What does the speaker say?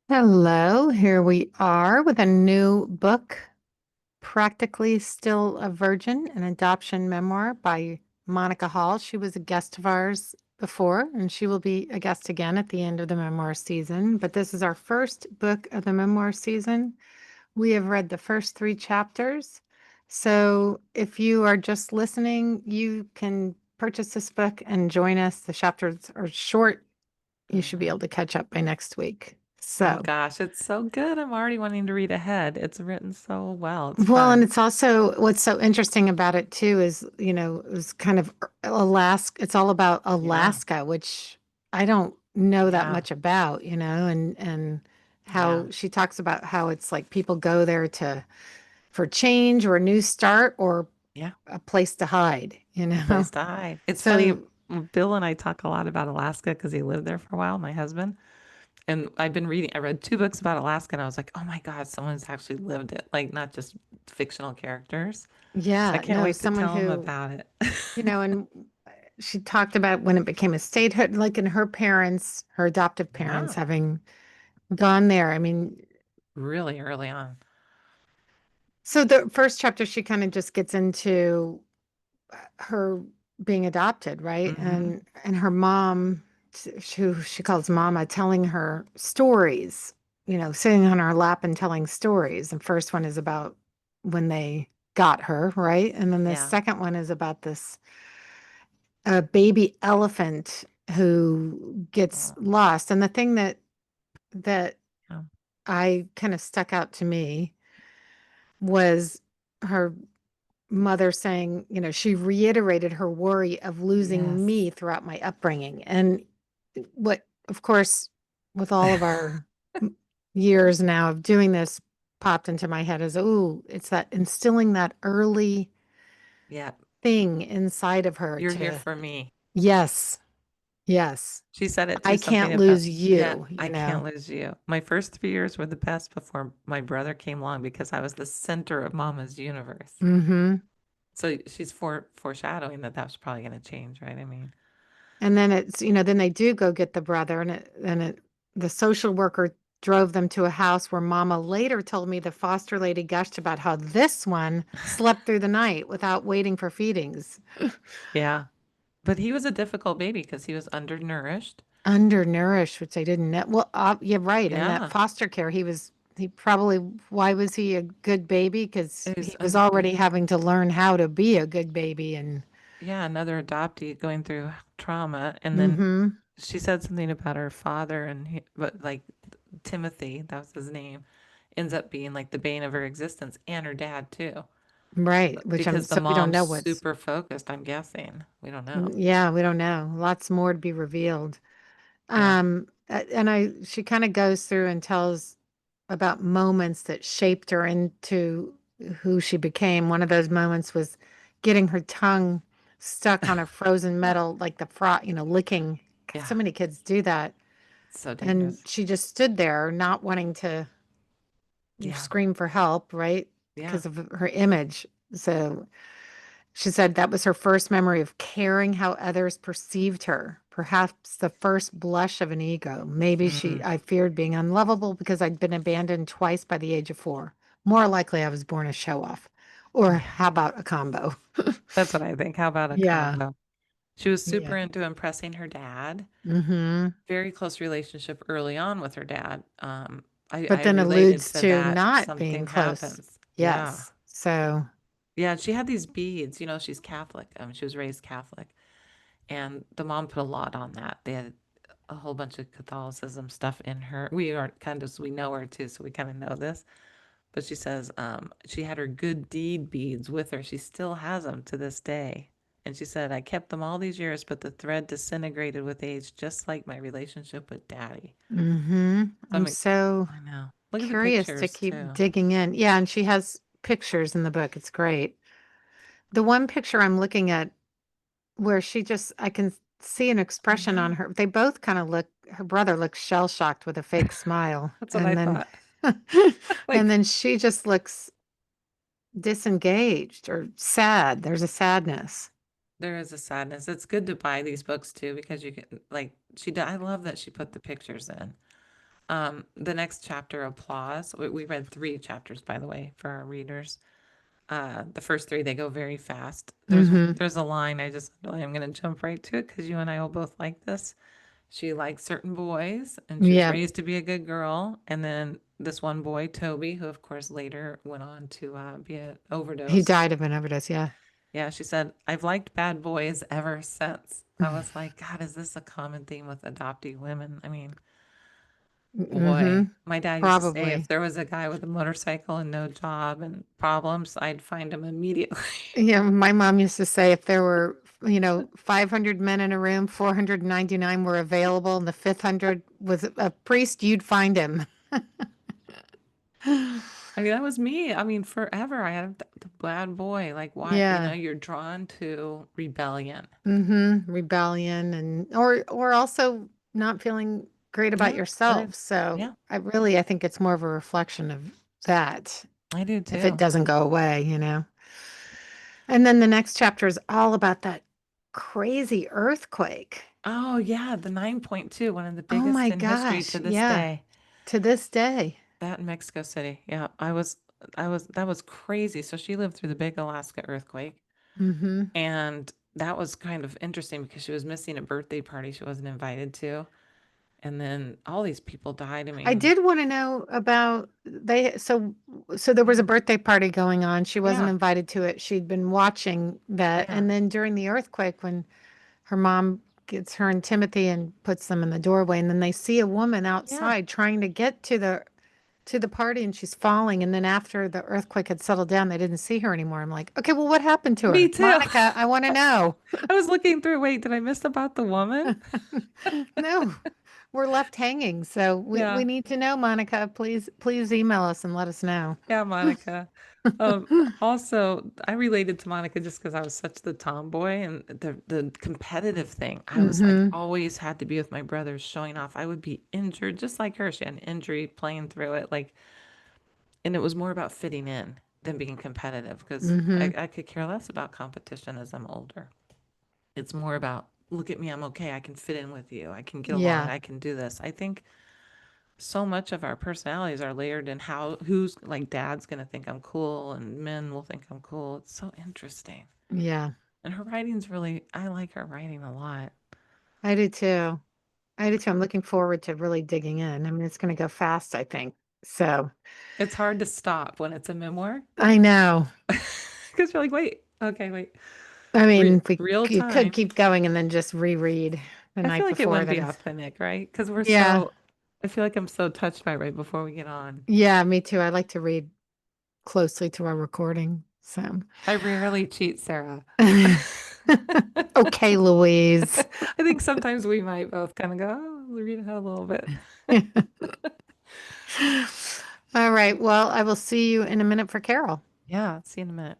Hello, here we are with a new book, Practically Still a Virgin, an adoption memoir by Monica Hall. She was a guest of ours before, and she will be a guest again at the end of the memoir season. But this is our first book of the memoir season. We have read the first three chapters. So if you are just listening, you can purchase this book and join us. The chapters are short. You should be Mhm. able to catch up by next week. Oh So. gosh, it's so good. I'm already wanting to read ahead. It's written so well. It's Well, and fun. it's also what's so interesting about it too is, it was kind of Alaska. It's all about Yeah. Alaska, which I don't know that Yeah. much about, and Yeah. how she talks about how it's like people go there to for change or a new start or Yeah. a place to hide, you A know. place to hide. It's funny. So Bill and I talk a lot about Alaska because he lived there for a while, my husband. And I read two books about Alaska and I was like, oh my God, someone's actually lived it. Like not just fictional characters. So I yeah, can't no, wait to someone tell him who, about it. and she talked about when it became a statehood, like in her parents, her adoptive parents Yeah. having gone there. I mean, Really early on. so the first chapter, she kind of just gets into her being adopted, right? Mm-hmm. And her mom, who she calls Mama, telling her stories, sitting on her lap and telling stories. The first one is about when they got her, right? And then the Yeah. second one is about this baby elephant who gets Oh, lost. And the thing that yeah. I kind of stuck out to me was her mother saying, she reiterated her worry of losing Yes. me throughout my upbringing. And what, of course, with all of our years now of doing this, popped into my head is, oh, it's that instilling that early Yeah. thing inside of her You're here to, for me. yes, yes, She said it I too, something can't about, lose yeah, you, I can't lose you. My first 3 years were the best before my brother came along because I was the center of Mama's universe. Mm-hmm. So she's foreshadowing that that's probably going to change, right? I mean, And then it's, then they do go get the brother, the social worker drove them to a house where Mama later told me the foster lady gushed about how this one slept through the night without waiting for feedings. yeah. But he was a difficult baby because he was undernourished. Undernourished, which I didn't know. Well, you're right. In that Yeah. foster care, he probably, why was he a good baby? Because It was, he was already having to learn how to be a good baby. And, yeah, another adoptee going through trauma. And then mm-hmm, she said something about her father and but like Timothy, that was his name, ends up being like the bane of her existence and her dad too. right. Because the So we don't mom's know what's, super focused, I'm guessing. We don't know. yeah, we don't know. Lots more to be revealed. Yeah. She kind of goes through and tells about moments that shaped her into who she became. One of those moments was getting her tongue stuck on a frozen metal, like the frog, licking. So Yeah. many kids do that. It's so And dangerous. she just stood there, not wanting to Yeah. scream for help, right? Yeah. Because of her image. So she said that was her first memory of caring how others perceived her, perhaps the first blush of an ego. Mm, I feared being unlovable because I'd been abandoned twice by the age of 4. More likely, I was born a show off. Or yeah. how about a combo? That's what I think. How about a Yeah. combo? She was super Yeah. into impressing her dad. Hmm. Very close relationship early on with her dad. But I then related alludes to to that. not being Something close. happens. Yeah. Yes. So, Yeah. She had these beads. You know, she's Catholic. She was raised Catholic. And the mom put a lot on that. They had a whole bunch of Catholicism stuff in her. We are kind of, we know her too, so we kind of know this. But she says she had her good deed beads with her. She still has them to this day. And she said, I kept them all these years, but the thread disintegrated with age, just like my relationship with daddy. So I I'm mean, so I know. Look at the curious to pictures keep too. digging in. Yeah, and she has pictures in the book. It's great. The one picture I'm looking at where I can see an I expression on know. her. They both kind of her brother looks shell-shocked with a fake smile. That's what I And then, thought. and Like, then she just looks disengaged or sad. There's a sadness. there is a sadness. It's good to buy these books too because you can, like, I love that she put the pictures in. The next chapter, Applause. We read 3 chapters, by the way, for our readers. The first 3 they go very fast. Mm-hmm. There's a line I'm going to jump right to it because you and I will both like this. She likes certain boys, and she was Yeah. raised to be a good girl. And then this one boy, Toby, who of course later went on to be an He overdose. died of an overdose. Yeah. Yeah, she said, I've liked bad boys ever since. I was like, God, is this a common theme with adoptee women? I mean, Mm-hmm. boy, my dad used to say if Probably. there was a guy with a motorcycle and no job and problems, I'd find him immediately. Yeah. My mom used to say if there were, 500 men in a room, 499 were available, and the 500 was a priest, you'd find him. I mean, that was me. I mean, forever I had the bad boy. Like, why? Yeah. You're drawn to rebellion. Mm-hmm. Rebellion or also not feeling great about Yeah, good. yourself. So Yeah, I think it's more of a reflection of that I do if it too. doesn't go away. And then the next chapter is all about that crazy earthquake. Oh, yeah, the 9.2, one of the Oh biggest my in history gosh. to this Yeah. day. To this day. That in Mexico City. Yeah, that was crazy. So she lived through the big Alaska earthquake. Mm-hmm. And that was kind of interesting because she was missing a birthday party she wasn't invited to. And then all these people died. I I mean, did want to know about so there was a yeah, birthday party going on. She wasn't yeah, invited to it. She'd been watching that. yeah, And then during the earthquake, when her mom gets her and Timothy and puts them in the doorway, and then they see a woman yeah. outside trying to get to the party and she's falling. And then after the earthquake had settled down, they didn't see her anymore. I'm like, okay, well, what happened to Me her? too. Monica, I want to know. I was looking through. Wait, did I miss about the woman? No, we're left hanging. So we Yeah, need to know, Monica. Please email us and let us know. yeah, Monica. Also, I related to Monica just because I was such the tomboy and the competitive thing. I was like Mm-hmm. always had to be with my brothers showing off. I would be injured just like her. She had an injury playing through it. Like, and it was more about fitting in than being competitive because Mm-hmm. I could care less about competition as I'm older. It's more about look at me, I'm okay. I can fit in with you. I can get along. Yeah. I can do this. I think so much of our personalities are layered in who's like dad's gonna think I'm cool and men will think I'm cool. It's so interesting. Yeah. And her writing's really I like her writing a lot. I do too. I do too. I'm looking forward to really digging in. I mean, it's going to go fast, I think. So It's hard to stop when it's a memoir I know. because you're like, wait, okay, wait, I mean, real you could time. keep going and then just reread the I feel night like it before wouldn't that be is. authentic, right? Because Yeah. I feel like I'm so touched by right before we get on. Yeah, me too. I like to read closely to our recording. So, I rarely cheat, Sarah. okay, Louise. I think sometimes we might both kind of go, oh, read ahead a little bit. All right. Well, I will see you in a minute for Carol. Yeah, see you in a minute.